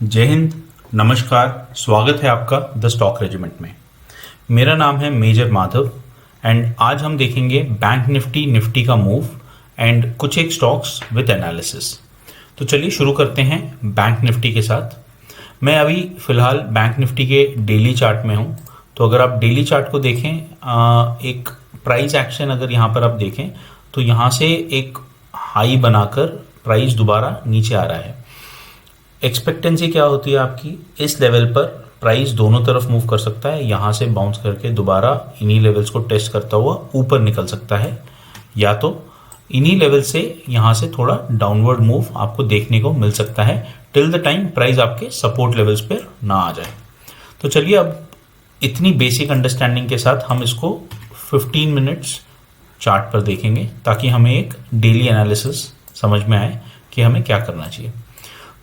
जय हिंद, नमस्कार। स्वागत है आपका द स्टॉक रेजिमेंट में। मेरा नाम है मेजर माधव एंड आज हम देखेंगे बैंक निफ्टी का मूव एंड कुछ एक स्टॉक्स विद एनालिसिस। तो चलिए शुरू करते हैं बैंक निफ्टी के साथ। मैं अभी फ़िलहाल बैंक निफ्टी के डेली चार्ट में हूँ। तो अगर आप डेली चार्ट को देखें, एक प्राइस एक्शन अगर यहाँ पर आप देखें तो यहाँ से एक हाई बनाकर प्राइस दोबारा नीचे आ रहा है। एक्सपेक्टेंसी क्या होती है आपकी, इस लेवल पर प्राइस दोनों तरफ मूव कर सकता है, यहाँ से बाउंस करके दोबारा इन्हीं लेवल्स को टेस्ट करता हुआ ऊपर निकल सकता है, या तो इन्हीं लेवल से यहाँ से थोड़ा डाउनवर्ड मूव आपको देखने को मिल सकता है टिल द टाइम प्राइस आपके सपोर्ट लेवल्स पर ना आ जाए। तो चलिए अब इतनी बेसिक अंडरस्टैंडिंग के साथ हम इसको 15 मिनट्स चार्ट पर देखेंगे ताकि हमें एक डेली एनालिसिस समझ में आए कि हमें क्या करना चाहिए।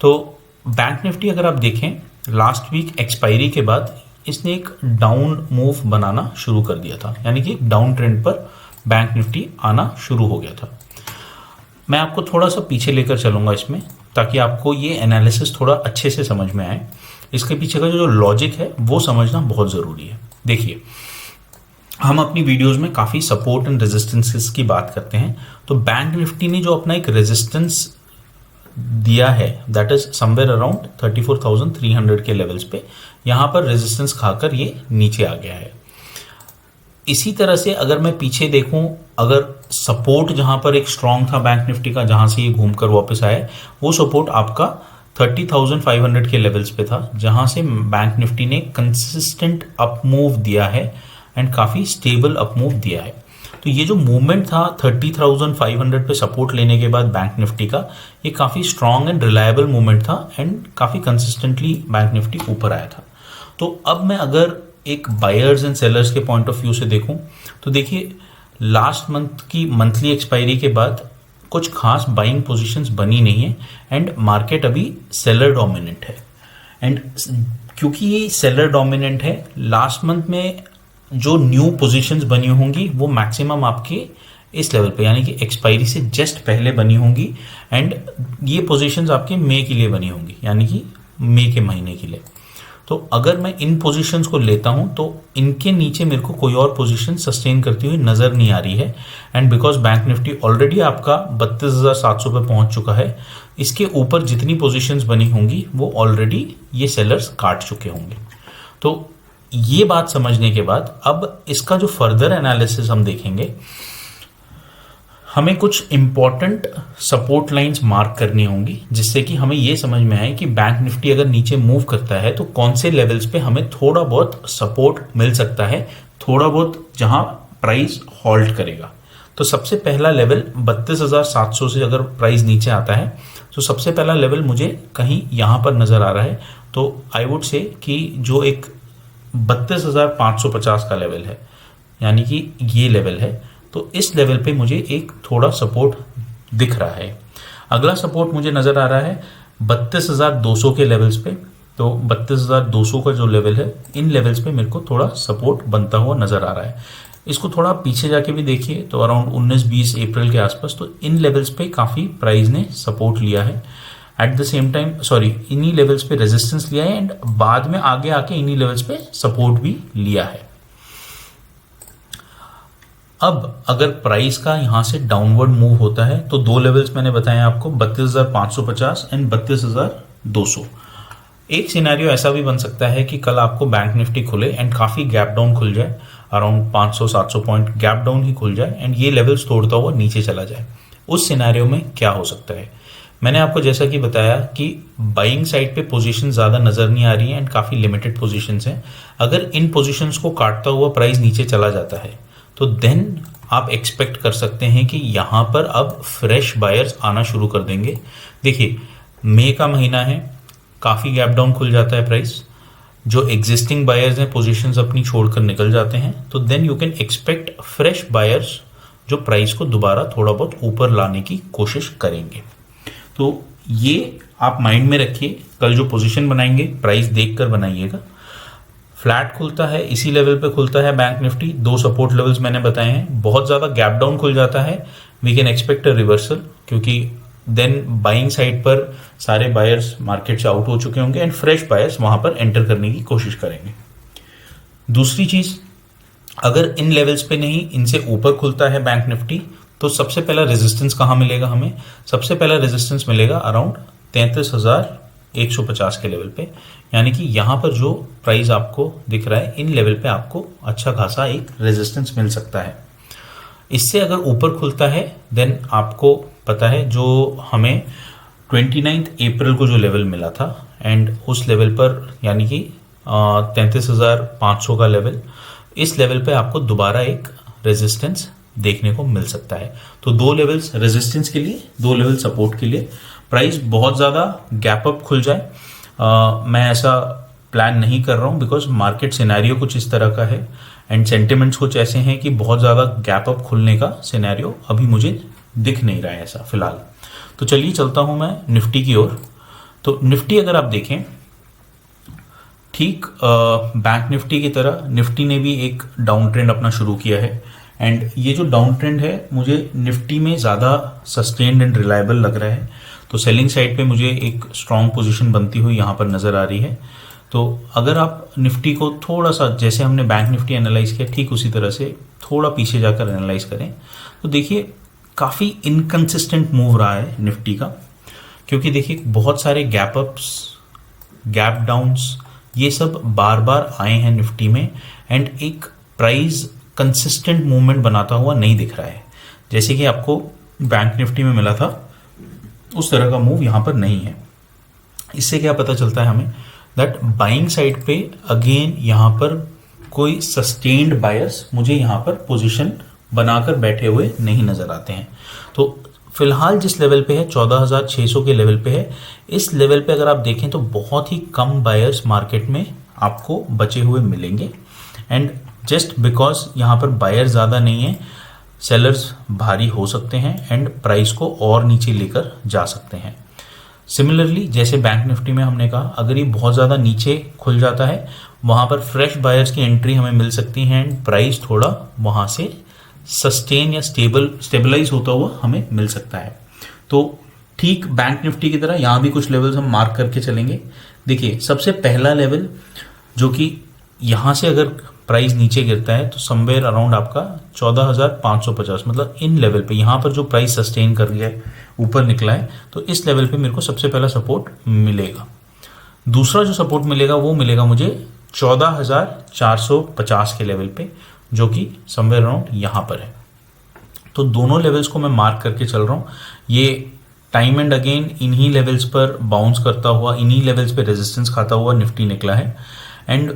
तो बैंक निफ्टी अगर आप देखें, लास्ट वीक एक्सपायरी के बाद इसने एक डाउन मूव बनाना शुरू कर दिया था, यानी कि डाउन ट्रेंड पर बैंक निफ्टी आना शुरू हो गया था। मैं आपको थोड़ा सा पीछे लेकर चलूंगा इसमें ताकि आपको ये एनालिसिस थोड़ा अच्छे से समझ में आए। इसके पीछे का जो लॉजिक है वो समझना बहुत ज़रूरी है। देखिए, हम अपनी वीडियोस में काफ़ी सपोर्ट एंड रेजिस्टेंसेस की बात करते हैं। तो बैंक निफ्टी ने जो अपना एक रेजिस्टेंस दिया है दैट इज समवेयर अराउंड 34,300 के लेवल्स पे, यहां पर रेजिस्टेंस खाकर ये नीचे आ गया है। इसी तरह से अगर मैं पीछे देखूं, अगर सपोर्ट जहां पर एक स्ट्रांग था बैंक निफ्टी का, जहां से ये घूमकर वापस आया, वो सपोर्ट आपका 30,500 के लेवल्स पे था, जहां से बैंक निफ्टी ने कंसिस्टेंट अप मूव दिया है एंड काफी स्टेबल अप मूव दिया है। तो ये जो मूवमेंट था 30,500 पे सपोर्ट लेने के बाद बैंक निफ्टी का, ये काफ़ी स्ट्रांग एंड रिलायबल मूवमेंट था एंड काफ़ी कंसिस्टेंटली बैंक निफ्टी ऊपर आया था। तो अब मैं अगर एक बायर्स एंड सेलर्स के पॉइंट ऑफ व्यू से देखूं तो देखिए, लास्ट मंथ की मंथली एक्सपायरी के बाद कुछ खास बाइंग पोजीशंस बनी नहीं है एंड मार्केट अभी सेलर डोमिनेंट है। एंड क्योंकि ये सेलर डोमिनेंट है, लास्ट मंथ में जो न्यू पोजीशंस बनी होंगी वो मैक्सिमम आपके इस लेवल पे, यानी कि एक्सपायरी से जस्ट पहले बनी होंगी एंड ये पोजीशंस आपके मई के लिए बनी होंगी, यानी कि मई के महीने के लिए। तो अगर मैं इन पोजीशंस को लेता हूं तो इनके नीचे मेरे को कोई और पोजीशन सस्टेन करती हुई नजर नहीं आ रही है। And because bank Nifty already आपका 32,700 पे पहुंच चुका है, इसके ऊपर जितनी पोजीशंस बनी होंगी वो ऑलरेडी ये सेलर्स काट चुके होंगे। तो ये बात समझने के बाद अब इसका जो फर्दर एनालिसिस हम देखेंगे, हमें कुछ इंपॉर्टेंट सपोर्ट लाइंस मार्क करनी होंगी जिससे कि हमें ये समझ में आए कि बैंक निफ्टी अगर नीचे मूव करता है तो कौन से लेवल्स पे हमें थोड़ा बहुत सपोर्ट मिल सकता है, थोड़ा बहुत जहां प्राइस हॉल्ट करेगा। तो सबसे पहला लेवल 32,700 से अगर प्राइस नीचे आता है तो सबसे पहला लेवल मुझे कहीं यहां पर नजर आ रहा है। तो आई वुड से कि जो एक 32,550 का लेवल है, यानी कि ये लेवल है, तो इस लेवल पे मुझे एक थोड़ा सपोर्ट दिख रहा है। अगला सपोर्ट मुझे नजर आ रहा है 32,200 के लेवल्स पे। तो 32,200 का जो लेवल है, इन लेवल्स पे मेरे को थोड़ा सपोर्ट बनता हुआ नजर आ रहा है। इसको थोड़ा पीछे जाके भी देखिए तो अराउंड 19-20 अप्रैल के आसपास तो इन लेवल्स पे काफी प्राइस ने सपोर्ट लिया है। एट द सेम टाइम इन्हीं लेवल्स पे रेजिस्टेंस लिया है एंड बाद में आगे आके इन्हीं लेवल्स पे सपोर्ट भी लिया है। अब अगर प्राइस का यहां से डाउनवर्ड मूव होता है तो दो लेवल्स मैंने बताए आपको, 32,550 एंड 32,200। एक सिनेरियो ऐसा भी बन सकता है कि कल आपको बैंक निफ्टी खुले एंड काफी गैप डाउन खुल जाए, अराउंड 500-700 पॉइंट गैप डाउन ही खुल जाए एंड ये लेवल्स तोड़ता हुआ नीचे चला जाए। उस सिनेरियो में क्या हो सकता है, मैंने आपको जैसा कि बताया कि बाइंग साइड पे पोजीशन ज्यादा नजर नहीं आ रही है एंड काफी लिमिटेड पोजीशंस हैं। अगर इन पोजीशंस को काटता हुआ प्राइस नीचे चला जाता है तो देन आप एक्सपेक्ट कर सकते हैं कि यहां पर अब फ्रेश बायर्स आना शुरू कर देंगे। देखिए, मई का महीना है, काफी गैप डाउन खुल जाता है प्राइस, जो एग्जिस्टिंग बायर्स हैं पोजीशंस अपनी छोड़कर निकल जाते हैं, तो then you can expect fresh buyers जो प्राइस को दोबारा थोड़ा बहुत ऊपर लाने की कोशिश करेंगे। तो ये आप माइंड में रखिए, कल जो पोजीशन बनाएंगे प्राइस देखकर बनाइएगा। फ्लैट खुलता है, इसी लेवल पे खुलता है बैंक निफ्टी, दो सपोर्ट लेवल्स मैंने बताए हैं। बहुत ज्यादा गैप डाउन खुल जाता है, we can expect a reversal, क्योंकि देन बाइंग साइड पर सारे बायर्स मार्केट से आउट हो चुके होंगे एंड फ्रेश बायर्स वहां पर एंटर करने की कोशिश करेंगे। दूसरी चीज, अगर इन लेवल्स पे नहीं इनसे ऊपर खुलता है बैंक निफ्टी, तो सबसे पहला रेजिस्टेंस कहाँ मिलेगा हमें? सबसे पहला रेजिस्टेंस मिलेगा अराउंड 33,150 के लेवल पे, यानी कि यहां पर जो प्राइस आपको दिख रहा है इन लेवल पे आपको अच्छा खासा एक रेजिस्टेंस मिल सकता है। इससे अगर ऊपर खुलता है देन आपको पता है जो हमें 29 अप्रैल को जो लेवल मिला था एंड उस लेवल पर यानी कि 33,500 का लेवल, इस लेवल पे आपको दोबारा एक रेजिस्टेंस देखने को मिल सकता है। तो दो लेवल्स रेजिस्टेंस के लिए, दो लेवल सपोर्ट के लिए। प्राइस बहुत ज़्यादा गैप अप खुल जाए मैं ऐसा प्लान नहीं कर रहा हूँ, बिकॉज मार्केट सिनेरियो कुछ इस तरह का है एंड सेंटिमेंट्स कुछ ऐसे हैं कि बहुत ज़्यादा गैप अप खुलने का सिनेरियो अभी मुझे दिख नहीं रहा है ऐसा फिलहाल। तो चलिए चलता हूँ मैं निफ्टी की ओर। तो निफ्टी अगर आप देखें, ठीक बैंक निफ्टी की तरह निफ्टी ने भी एक डाउन ट्रेंड अपना शुरू किया है एंड ये जो डाउन ट्रेंड है मुझे निफ्टी में ज़्यादा सस्टेन्ड एंड रिलायबल लग रहा है। तो सेलिंग साइड पे मुझे एक स्ट्रॉन्ग पोजीशन बनती हुई यहाँ पर नज़र आ रही है। तो अगर आप निफ्टी को थोड़ा सा, जैसे हमने बैंक निफ्टी एनालाइज किया, ठीक उसी तरह से थोड़ा पीछे जाकर एनालाइज करें तो देखिए काफ़ी इनकंसिस्टेंट मूव रहा है निफ्टी का, क्योंकि देखिए बहुत सारे गैप अप्स, गैप डाउन्स, ये सब बार बार आए हैं निफ्टी में एंड एक प्राइस कंसिस्टेंट मूवमेंट बनाता हुआ नहीं दिख रहा है। जैसे कि आपको बैंक निफ्टी में मिला था उस तरह का मूव यहां पर नहीं है। इससे क्या पता चलता है हमें? दैट बाइंग साइड पे अगेन यहां पर कोई सस्टेन्ड बायर्स मुझे यहां पर पोजीशन बनाकर बैठे हुए नहीं नजर आते हैं। तो फिलहाल जिस लेवल पे है 14,600 के लेवल पे है, इस लेवल पे अगर आप देखें तो बहुत ही कम बायर्स मार्केट में आपको बचे हुए मिलेंगे एंड जस्ट बिकॉज यहाँ पर बायर ज़्यादा नहीं है, सेलर्स भारी हो सकते हैं एंड प्राइस को और नीचे लेकर जा सकते हैं। सिमिलरली जैसे बैंक निफ्टी में हमने कहा, अगर ये बहुत ज़्यादा नीचे खुल जाता है वहाँ पर फ्रेश बायर्स की एंट्री हमें मिल सकती है एंड प्राइस थोड़ा वहाँ से सस्टेन या स्टेबलाइज होता हुआ हमें मिल सकता है। तो ठीक बैंक निफ्टी की तरह यहाँ भी कुछ लेवल्स हम मार्क करके चलेंगे। देखिए सबसे पहला लेवल जो कि यहाँ से अगर प्राइस नीचे गिरता है तो समवेयर अराउंड आपका 14,550, मतलब इन लेवल पे यहाँ पर जो प्राइस सस्टेन कर गया है, ऊपर निकला है, तो इस लेवल पे मेरे को सबसे पहला सपोर्ट मिलेगा। दूसरा जो सपोर्ट मिलेगा वो मिलेगा मुझे 14,450 के लेवल पे, जो कि समवेयर अराउंड यहाँ पर है। तो दोनों लेवल्स को मैं मार्क करके चल रहा हूँ। ये टाइम एंड अगेन इन्हीं लेवल्स पर बाउंस करता हुआ, इन्हीं लेवल्स पे रेजिस्टेंस खाता हुआ निफ्टी निकला है। एंड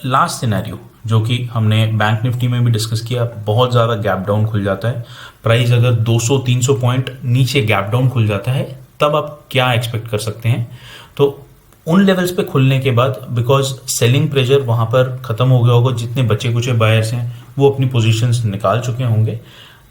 लास्ट सिनेरियो जो कि हमने बैंक निफ्टी में भी डिस्कस किया, बहुत ज़्यादा गैप डाउन खुल जाता है, प्राइस अगर 200-300 पॉइंट नीचे गैप डाउन खुल जाता है, तब आप क्या एक्सपेक्ट कर सकते हैं? तो उन लेवल्स पे खुलने के बाद, बिकॉज सेलिंग प्रेशर वहाँ पर ख़त्म हो गया होगा, जितने बचे कुचे बायर्स हैं वो अपनी पोजीशंस निकाल चुके होंगे,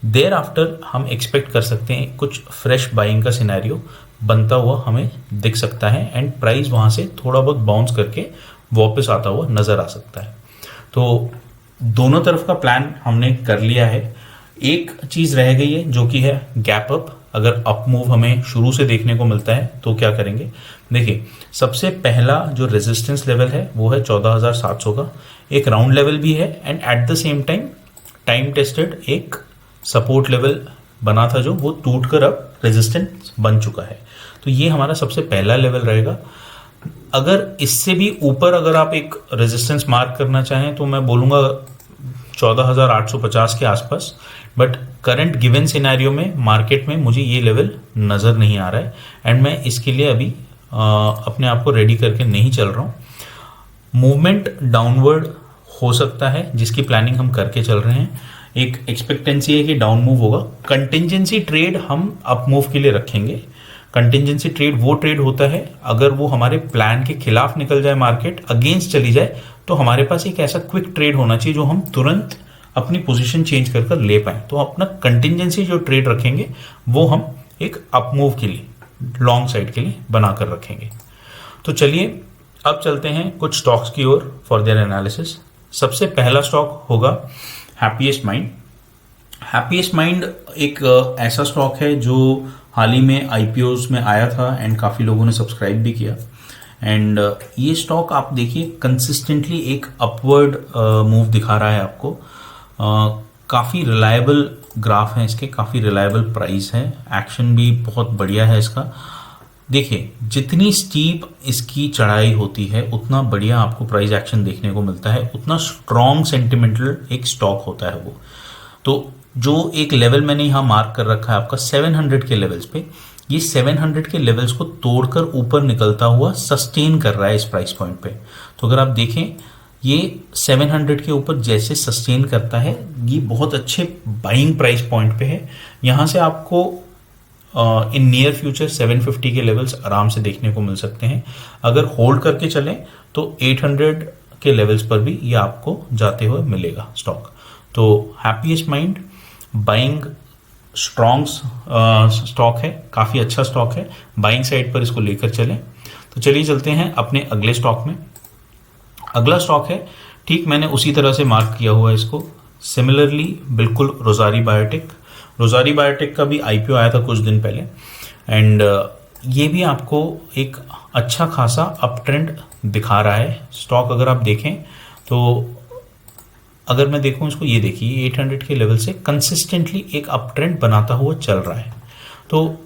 देयर आफ्टर हम एक्सपेक्ट कर सकते हैं कुछ फ्रेश बाइंग का सिनेरियो बनता हुआ हमें दिख सकता है एंड प्राइस वहाँ से थोड़ा बहुत बाउंस करके वापस आता हुआ नज़र आ सकता है। तो दोनों तरफ का प्लान हमने कर लिया है। एक चीज़ रह गई है जो कि है गैप अप। अगर अप मूव हमें शुरू से देखने को मिलता है तो क्या करेंगे? देखिए सबसे पहला जो रेजिस्टेंस लेवल है वो है 14,700 का, एक राउंड लेवल भी है and at the same time tested एक सपोर्ट लेवल बना था जो वो टूटकर अब रेजिस्टेंस बन चुका है। तो ये हमारा सबसे पहला लेवल रहेगा। अगर इससे भी ऊपर अगर आप एक रेजिस्टेंस मार्क करना चाहें तो मैं बोलूँगा 14,850 के आसपास, बट करंट गिवन सिनेरियो में मार्केट में मुझे ये लेवल नज़र नहीं आ रहा है एंड मैं इसके लिए अभी अपने आप को रेडी करके नहीं चल रहा हूँ। मूवमेंट डाउनवर्ड हो सकता है जिसकी प्लानिंग हम करके चल रहे हैं। एक एक्सपेक्टेंसी है कि डाउन मूव होगा। कंटिंजेंसी ट्रेड हम अप मूव के लिए रखेंगे। कंटिंजेंसी ट्रेड वो ट्रेड होता है अगर वो हमारे प्लान के खिलाफ निकल जाए, मार्केट अगेंस्ट चली जाए, तो हमारे पास एक ऐसा क्विक ट्रेड होना चाहिए जो हम तुरंत अपनी पोजीशन चेंज कर ले पाए। तो अपना कंटिंजेंसी जो ट्रेड रखेंगे वो हम एक अप मूव के लिए, लॉन्ग साइड के लिए बनाकर रखेंगे। तो चलिए अब चलते हैं कुछ स्टॉक्स की ओर फॉर देयर एनालिसिस। सबसे पहला स्टॉक होगा हैप्पीएस्ट माइंड। हैप्पीएस्ट माइंड एक ऐसा स्टॉक है जो हाल ही में आईपीओज में आया था एंड काफ़ी लोगों ने सब्सक्राइब भी किया। एंड ये स्टॉक आप देखिए कंसिस्टेंटली एक अपवर्ड मूव दिखा रहा है आपको। काफ़ी रिलायबल ग्राफ है इसके, काफ़ी रिलायबल प्राइस है, एक्शन भी बहुत बढ़िया है इसका। देखिए जितनी स्टीप इसकी चढ़ाई होती है उतना बढ़िया आपको प्राइस एक्शन देखने को मिलता है, उतना स्ट्रॉन्ग सेंटिमेंटल एक स्टॉक होता है वो। तो जो एक लेवल मैंने यहाँ मार्क कर रखा है आपका 700 के लेवल्स पे, ये 700 के लेवल्स को तोड़कर ऊपर निकलता हुआ सस्टेन कर रहा है इस प्राइस पॉइंट पे। तो अगर आप देखें ये 700 के ऊपर जैसे सस्टेन करता है, ये बहुत अच्छे बाइंग प्राइस पॉइंट पे है। यहाँ से आपको इन नियर फ्यूचर 750 के लेवल्स आराम से देखने को मिल सकते हैं। अगर होल्ड करके चलें तो 800 के लेवल्स पर भी ये आपको जाते हुए मिलेगा स्टॉक। तो happiest mind buying strong stock है, काफ़ी अच्छा स्टॉक है, बाइंग साइड पर इसको लेकर चलें। तो चलिए चलते हैं अपने अगले स्टॉक में। अगला स्टॉक है, ठीक मैंने उसी तरह से मार्क किया हुआ है इसको, सिमिलरली बिल्कुल रोज़ारी बायोटेक। रोज़ारी बायोटेक का भी आईपीओ आया था कुछ दिन पहले एंड ये भी आपको एक अच्छा खासा अप ट्रेंड दिखा रहा है स्टॉक। अगर आप देखें तो अगर मैं देखूं इसको, ये देखिए 800 के लेवल से कंसिस्टेंटली एक अप ट्रेंड बनाता हुआ चल रहा है। तो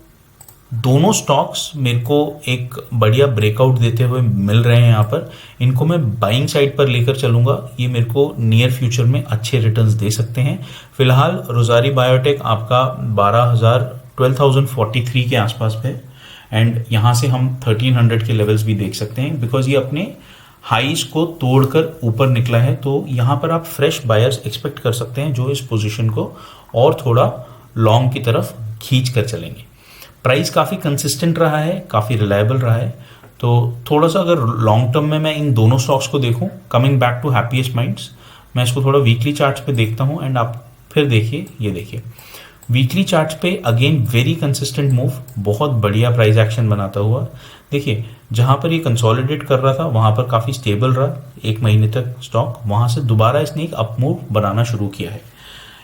दोनों स्टॉक्स मेरे को एक बढ़िया ब्रेकआउट देते हुए मिल रहे हैं यहाँ पर। इनको मैं बाइंग साइड पर लेकर चलूंगा, ये मेरे को नियर फ्यूचर में अच्छे रिटर्न्स दे सकते हैं। फिलहाल रोज़ारी बायोटेक आपका 12,043 के आसपास है एंड यहाँ से हम 1300 के लेवल्स भी देख सकते हैं, बिकॉज ये अपने हाईज को तोड़कर ऊपर निकला है। तो यहाँ पर आप फ्रेश बायर्स एक्सपेक्ट कर सकते हैं जो इस पोजीशन को और थोड़ा लॉन्ग की तरफ खींच कर चलेंगे। प्राइस काफ़ी कंसिस्टेंट रहा है, काफ़ी रिलायबल रहा है। तो थोड़ा सा अगर लॉन्ग टर्म में मैं इन दोनों स्टॉक्स को देखूं, coming back to happiest minds, मैं इसको थोड़ा वीकली चार्ट्स पे देखता हूं एंड आप फिर देखिए, ये देखिए वीकली चार्ट्स पे अगेन वेरी कंसिस्टेंट मूव, बहुत बढ़िया प्राइस एक्शन बनाता हुआ। देखिए जहां पर ये कंसोलिडेट कर रहा था वहां पर काफ़ी स्टेबल रहा एक महीने तक स्टॉक, वहां से दोबारा इसने एक अप मूव बनाना शुरू किया है।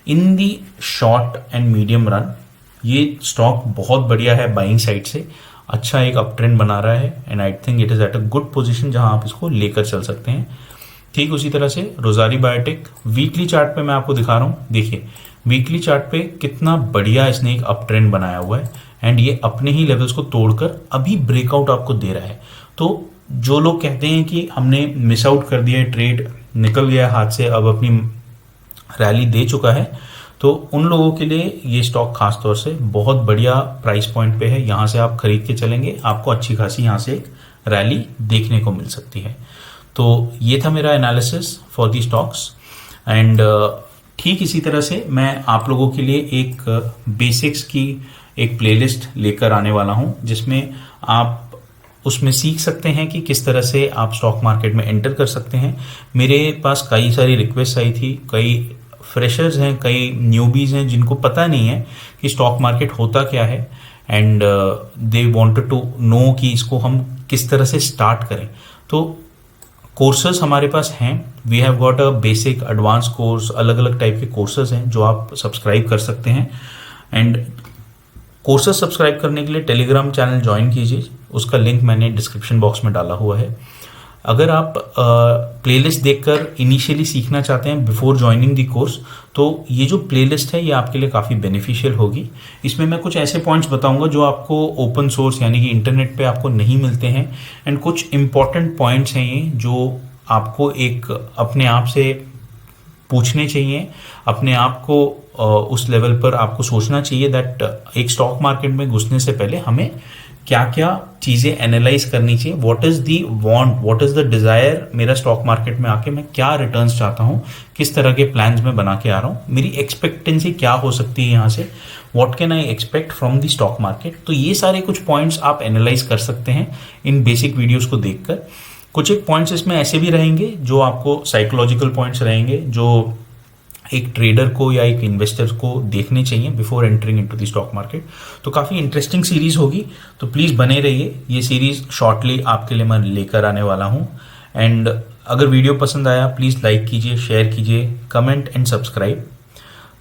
In the short and medium run ये स्टॉक बहुत बढ़िया है, बाइंग साइड से अच्छा एक अप ट्रेंड बना रहा है and I think it is at a good position जहां आप इसको लेकर चल सकते हैं। ठीक उसी तरह से रोज़ारी बायोटेक वीकली चार्ट पे मैं आपको दिखा रहा हूँ, देखिए वीकली चार्ट पे कितना बढ़िया इसने एक अप ट्रेंड बनाया हुआ है एंड ये अपने ही लेवल्स को तोड़कर अभी ब्रेकआउट आपको दे रहा है। तो जो लोग कहते हैं कि हमने मिस आउट कर दिया है, ट्रेड निकल गया हाथ से, अब अपनी रैली दे चुका है, तो उन लोगों के लिए ये स्टॉक खास तौर से बहुत बढ़िया प्राइस पॉइंट पे है। यहाँ से आप खरीद के चलेंगे, आपको अच्छी खासी यहाँ से रैली देखने को मिल सकती है। तो ये था मेरा analysis for the stocks and ठीक इसी तरह से मैं आप लोगों के लिए एक बेसिक्स की एक प्लेलिस्ट लेकर आने वाला हूँ, जिसमें आप उसमें सीख सकते हैं कि किस तरह से आप स्टॉक मार्केट में एंटर कर सकते हैं। मेरे पास कई सारी रिक्वेस्ट आई थी, कई फ्रेशर्स हैं, कई न्यूबीज हैं जिनको पता नहीं है कि स्टॉक मार्केट होता क्या है and they wanted to know कि इसको हम किस तरह से स्टार्ट करें। तो कोर्सेज हमारे पास हैं, we have got a basic advance course, अलग अलग टाइप के कोर्सेज हैं जो आप सब्सक्राइब कर सकते हैं एंड कोर्सेज सब्सक्राइब करने के लिए टेलीग्राम चैनल ज्वाइन कीजिए, उसका लिंक मैंने डिस्क्रिप्शन बॉक्स में डाला हुआ है। अगर आप प्लेलिस्ट देखकर इनिशियली सीखना चाहते हैं बिफोर ज्वाइनिंग द कोर्स, तो ये जो प्लेलिस्ट है ये आपके लिए काफ़ी बेनिफिशियल होगी। इसमें मैं कुछ ऐसे पॉइंट्स बताऊंगा जो आपको ओपन सोर्स यानी कि इंटरनेट पे आपको नहीं मिलते हैं एंड कुछ इंपॉर्टेंट पॉइंट्स हैं ये जो आपको एक अपने आप से पूछने चाहिए, अपने आप को उस लेवल पर आपको सोचना चाहिए दैट एक स्टॉक मार्केट में घुसने से पहले हमें क्या क्या चीज़ें एनालाइज करनी चाहिए, what is the want, what is the desire, मेरा स्टॉक मार्केट में आके मैं क्या रिटर्न्स चाहता हूँ, किस तरह के प्लान्स में बना के आ रहा हूँ, मेरी एक्सपेक्टेंसी क्या हो सकती है यहाँ से, what can I expect from the stock market. तो ये सारे कुछ पॉइंट्स आप एनालाइज कर सकते हैं इन बेसिक वीडियोज़ को देखकर। कुछ एक पॉइंट्स इसमें ऐसे भी रहेंगे जो आपको साइकोलॉजिकल पॉइंट्स रहेंगे जो एक ट्रेडर को या एक इन्वेस्टर को देखने चाहिए before entering into the stock market. तो काफ़ी इंटरेस्टिंग सीरीज होगी, तो प्लीज़ बने रहिए। ये सीरीज शॉर्टली आपके लिए मैं लेकर आने वाला हूँ एंड अगर वीडियो पसंद आया प्लीज़ लाइक कीजिए, शेयर कीजिए, comment and subscribe.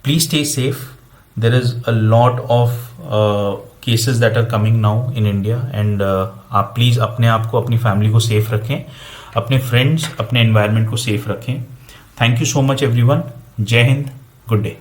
Please stay safe, there is a lot of cases that are coming now in India. And आप प्लीज़ अपने आप को, अपनी फैमिली को सेफ रखें, अपने फ्रेंड्स, अपने एनवायरनमेंट को सेफ रखें। Thank you so much everyone. जय हिंद, गुड डे।